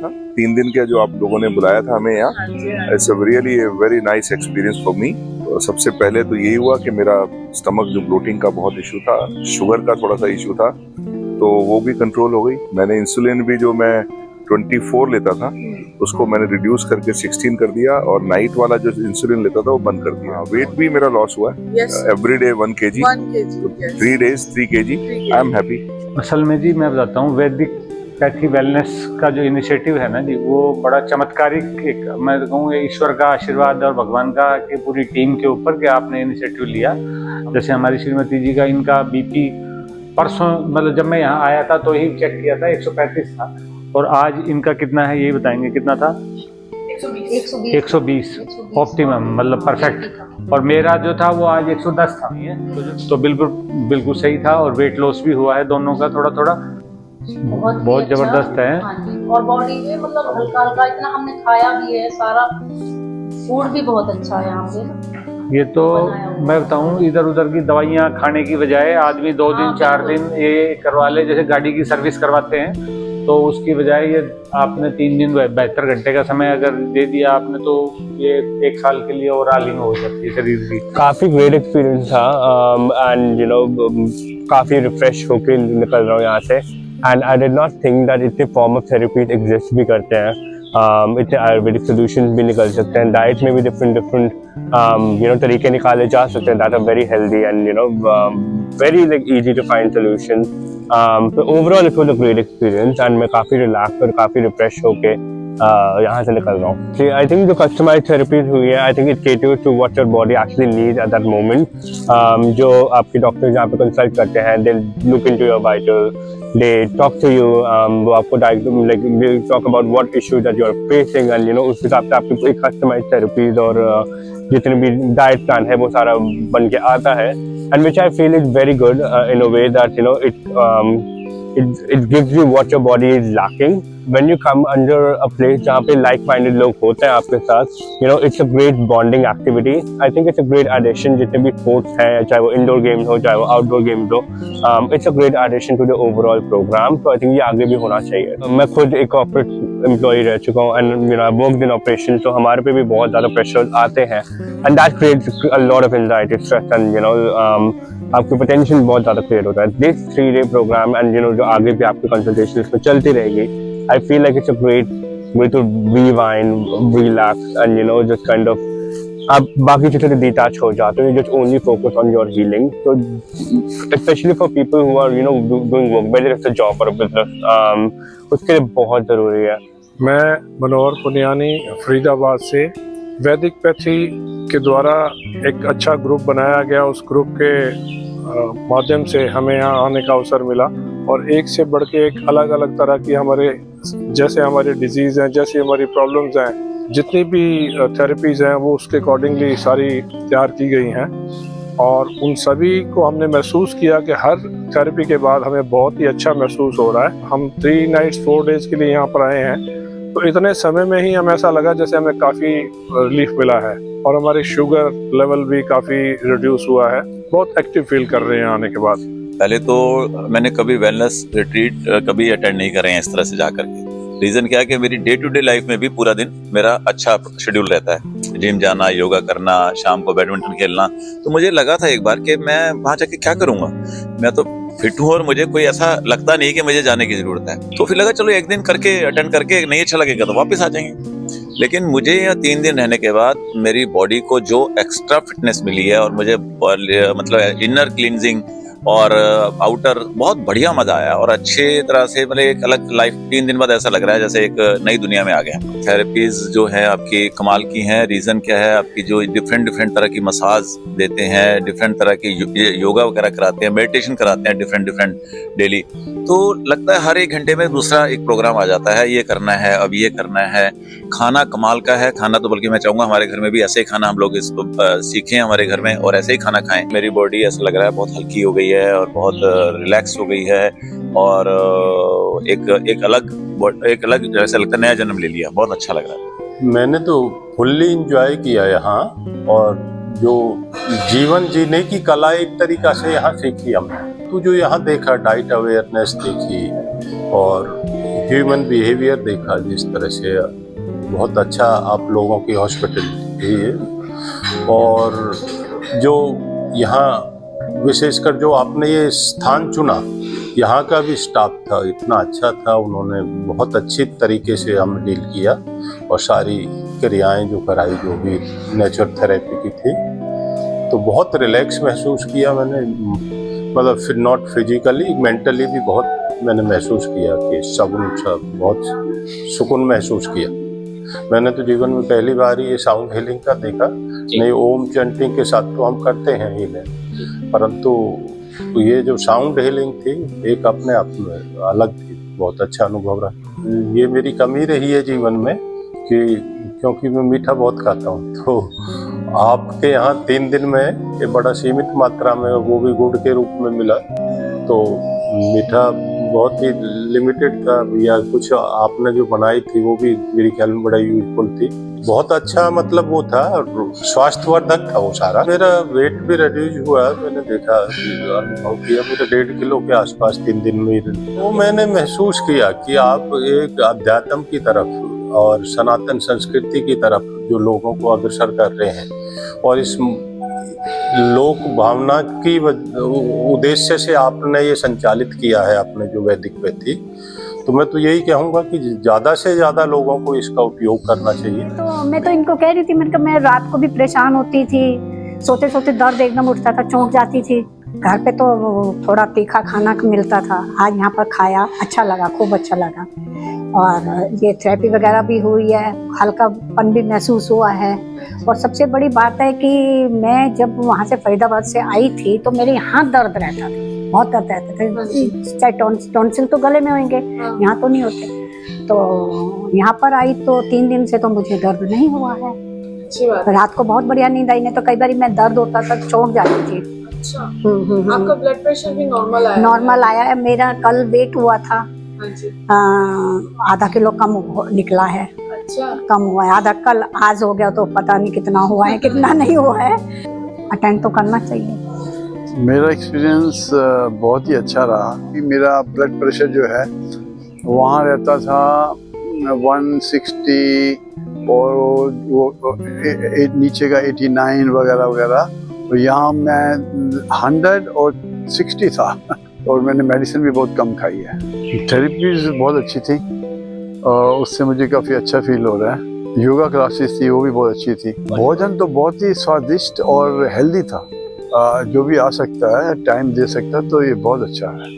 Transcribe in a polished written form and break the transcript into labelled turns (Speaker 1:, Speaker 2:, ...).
Speaker 1: था। 3 दिन का जो आप लोगों ने बुलाया था हमें यहाँ, it's really very nice experience for me. सबसे पहले तो यही हुआ कि मेरा स्टमक जो ब्लोटिंग का बहुत इशू था, शुगर का थोड़ा सा इशू था, तो वो भी कंट्रोल हो गई। मैंने इंसुलिन भी जो मैं 24 लेता था उसको मैंने रिड्यूस करके 16 कर दिया, और नाइट वाला जो इंसुलिन लेता था वो बंद कर दिया। वेट भी मेरा लॉस हुआ है, every day 1 kg, 3 days 3 kg। I am happy.
Speaker 2: असल में जी मैं बताता हूँ, वैदिक पैथी वेलनेस का जो इनिशिएटिव है ना जी, वो बड़ा चमत्कारिक, एक मैं कहूँ ईश्वर का आशीर्वाद और भगवान का कि पूरी टीम के ऊपर कि आपने इनिशिएटिव लिया। जैसे हमारी श्रीमती जी का, इनका बीपी परसों, मतलब जब मैं यहाँ आया था तो ही चेक किया था, 135 था, और आज इनका कितना है यही बताएंगे, कितना था? 120 ऑप्टिमम, मतलब परफेक्ट। और मेरा जो था वो आज 110 था, तो बिल्कुल सही था। और वेट लॉस भी हुआ है दोनों का, थोड़ा थोड़ा बहुत जबरदस्त है।
Speaker 3: और बॉडी में मतलब हल्का हल्का इतना हमने खाया भी है, सारा फूड भी बहुत अच्छा है यहाँ पे।
Speaker 2: ये तो मैं बताऊं, इधर उधर की दवाइयाँ खाने की बजाय आदमी 2 दिन 4 दिन ये करवा ले, जैसे गाड़ी की सर्विस करवाते हैं, तो उसकी बजाय ये आपने 3 दिन 72 घंटे का समय अगर दे दिया आपने, तो ये 1 साल के लिए और हीलिंग हो सकती है शरीर की।
Speaker 4: काफ़ी ग्रेट एक्सपीरियंस था, एंड काफ़ी रिफ्रेश होके निकल रहा हूँ यहाँ से। And I did not think that इतने फॉर्म ऑफ थेरेपी एग्जिस्ट भी करते हैं। इतने आयुर्वेदिक सोल्यूशन भी निकल सकते हैं, डाइट में भी डिफरेंट तरीके निकाले जा सकते हैं that are very healthy and very like easy to find solution. तो overall it was a great experience, and मैं काफ़ी रिलैक्स और काफ़ी रिफ्रेश होके यहाँ से निकल रहा हूँ। आई थिंक जो कस्टमाइज थेरेपीज हुई है, I think it caters to what your body actually needs at that moment. जो आपके डॉक्टर जहाँ पे कंसल्ट करते हैं, they look into your vital, they talk to you, वो आपको like they talk about what issue that you are facing, and उस हिसाब से आपकी एक customized therapies और जितने भी diet plan है वो सारा बन के आता है, and which I feel is very good in a way that it gives you what your body is lacking when you come under a place जहाँ पे like-minded लोग होते हैं आपके साथ। It's a great bonding activity. I think it's a great addition, जितने भी sports हैं, चाहे वो indoor games हो चाहे वो outdoor games हो, it's a great addition to the overall program. So I think ये आगे भी होना चाहिए। मैं खुद एक corporate employee रह चुका हूँ, and I've worked in operations, तो हमारे पे भी बहुत ज़्यादा pressures आते हैं, and that creates a lot of anxiety, stress, and आपकी पोटेंशियल बहुत ज़्यादा क्रिएट होता है। दिस 3-day प्रोग्राम एंड जो आगे भी आपकी कंसल्टेशन इसमें चलती रहेगी, I feel like it's a great way to rewind, relax, and just kind of आप बाकी चीज़ों से डिटैच हो जाते हो, just only focus on your healing. तो specially for people who are doing work, whether it's a job और a business, उसके लिए बहुत ज़रूरी है।
Speaker 5: मैं मनोहर पुनियानी फरीदाबाद से, वैदिक पैथी के द्वारा एक अच्छा ग्रुप बनाया गया, उस ग्रुप के माध्यम से हमें यहाँ आने का अवसर मिला, और एक से बढ़ के एक अलग अलग तरह की जैसे हमारे डिजीज़ हैं, जैसे हमारी प्रॉब्लम्स हैं, जितनी भी थेरेपीज़ हैं वो उसके अकॉर्डिंगली सारी तैयार की गई हैं। और उन सभी को हमने महसूस किया कि हर थेरेपी के बाद हमें बहुत ही अच्छा महसूस हो रहा है। हम 3 nights 4 days के लिए यहाँ पर आए हैं, तो इतने समय में ही हमें ऐसा लगा जैसे हमें काफ़ी रिलीफ मिला है, और हमारी शुगर लेवल भी काफ़ी रिड्यूस हुआ है। बहुत एक्टिव फील कर रहे हैं आने के बाद।
Speaker 6: पहले तो मैंने कभी वेलनेस रिट्रीट कभी अटेंड नहीं करे हैं इस तरह से जाकर के। रीजन क्या है कि मेरी डे टू डे लाइफ में भी पूरा दिन मेरा अच्छा शेड्यूल रहता है, जिम जाना, योगा करना, शाम को बैडमिंटन खेलना। तो मुझे लगा था एक बार कि मैं वहां जाके क्या करूंगा, मैं तो फिट हूँ और मुझे कोई ऐसा लगता नहीं कि मुझे जाने की जरूरत है। तो फिर लगा चलो एक दिन करके अटेंड करके नहीं अच्छा लगेगा तो वापस आ जाएंगे। लेकिन मुझे यहाँ 3 दिन रहने के बाद मेरी बॉडी को जो एक्स्ट्रा फिटनेस मिली है, और मुझे मतलब इनर क्लींजिंग और आउटर बहुत बढ़िया मजा आया, और अच्छे तरह से मतलब एक अलग लाइफ 3 दिन बाद ऐसा लग रहा है जैसे एक नई दुनिया में आ गया। थेरेपीज जो है आपकी कमाल की हैं। रीजन क्या है, आपकी जो डिफरेंट तरह की मसाज देते हैं, डिफरेंट तरह की योगा वगैरह कराते हैं, मेडिटेशन कराते हैं डिफरेंट डेली। तो लगता है हर 1 घंटे में दूसरा एक प्रोग्राम आ जाता है, ये करना है, अब ये करना है। खाना कमाल का है, खाना तो बल्कि मैं चाहूंगा हमारे घर में भी ऐसे ही खाना हम लोग इसको सीखें हमारे घर में, और ऐसे ही खाना खाएं। मेरी बॉडी ऐसा लग रहा है बहुत हल्की हो गई है और बहुत रिलैक्स हो गई है, और एक अलग जैसे लगता है नया जन्म ले लिया। बहुत अच्छा लग रहा है।
Speaker 7: मैंने तो फुल्ली इंजॉय किया यहाँ, और जो जीवन जीने की कला एक तरीका से यहाँ सीखी हमने। तो जो यहाँ देखा, डाइट अवेयरनेस देखी, और ह्यूमन बिहेवियर देखा जिस तरह से, बहुत अच्छा आप लोगों की हॉस्पिटलिटी है। और जो यहाँ विशेषकर जो आपने ये स्थान चुना, यहाँ का भी स्टाफ था इतना अच्छा था, उन्होंने बहुत अच्छी तरीके से हमें डील किया और सारी क्रियाएं जो कराई जो भी नेचर थेरेपी की थी, तो बहुत रिलैक्स महसूस किया मैंने, मतलब फिर नॉट फिजिकली मेंटली भी बहुत मैंने महसूस किया कि बहुत सुकून महसूस किया। मैंने तो जीवन में पहली बार ही ये साउंड हीलिंग का देखा, नहीं ओम चैंटिंग के साथ तो हम करते हैं हीलिंग, परंतु ये जो साउंड हीलिंग थी एक अपने आप में अलग थी, बहुत अच्छा अनुभव रहा। ये मेरी कमी रही है जीवन में कि क्योंकि मैं मीठा बहुत खाता हूँ, तो आपके यहाँ 3 दिन में ये बड़ा सीमित मात्रा में, वो भी गुड़ के रूप में मिला, तो मीठा बहुत ही लिमिटेड था, या कुछ आपने जो बनाई थी वो भी मेरे ख्याल में बड़ा यूजफुल थी, बहुत अच्छा, मतलब वो था स्वास्थ्यवर्धक था वो सारा। मेरा वेट भी रिड्यूस हुआ, मैंने देखा अनुभव किया, मेरा 1.5 किलो के आसपास 3 दिन में। तो मैंने महसूस किया कि आप एक अध्यात्म की तरफ और सनातन संस्कृति की तरफ जो लोगों को अग्रसर कर रहे हैं, और इस लोक भावना की उद्देश्य से आपने ये संचालित किया है अपने जो वैदिक व्यक्ति, तो मैं तो यही कहूँगा कि ज़्यादा से ज़्यादा लोगों को इसका उपयोग करना चाहिए।
Speaker 8: तो मैं तो इनको कह रही थी, मैं रात को भी परेशान होती थी, सोते सोते दर्द एकदम उठता था, चौंक जाती थी। घर पे तो थोड़ा तीखा खाना मिलता था, आज यहाँ पर खाया, अच्छा लगा, खूब अच्छा लगा। और ये थेरेपी वगैरह भी हुई है, हल्कापन भी महसूस हुआ है। और सबसे बड़ी बात है कि मैं जब वहाँ से फरीदाबाद से आई थी तो मेरे यहाँ दर्द रहता था, बहुत दर्द रहता था, चाहे टॉन्सिल तो गले में होंगे, यहाँ तो नहीं होते। तो यहाँ पर आई तो 3 दिन से तो मुझे दर्द नहीं हुआ है। रात को बहुत बढ़िया नींद आई, नहीं तो कई बार मैं दर्द होता था, चौंक जाती थी।
Speaker 9: अच्छा, आपका ब्लड प्रेशर भी
Speaker 8: नॉर्मल आया है। मेरा कल वेट हुआ था, आधा किलो कम निकला है।
Speaker 9: अच्छा,
Speaker 8: कम हुआ है आधा, कल आज हो गया तो पता नहीं कितना हुआ है कितना नहीं हुआ है। अटेंड तो करना चाहिए।
Speaker 10: मेरा एक्सपीरियंस बहुत ही अच्छा रहा कि मेरा ब्लड प्रेशर जो है वहाँ रहता था 160 और वो नीचे का 89 वगैरह वगैरह, तो यहाँ मैं 100 और 60 था। और मैंने मेडिसिन भी बहुत कम खाई है। थेरेपीज बहुत अच्छी थी और उससे मुझे काफ़ी अच्छा फील हो रहा है। योगा क्लासेस थी वो भी बहुत अच्छी थी। भोजन तो बहुत ही स्वादिष्ट और हेल्दी था। जो भी आ सकता है, टाइम दे सकता है, तो ये बहुत अच्छा है।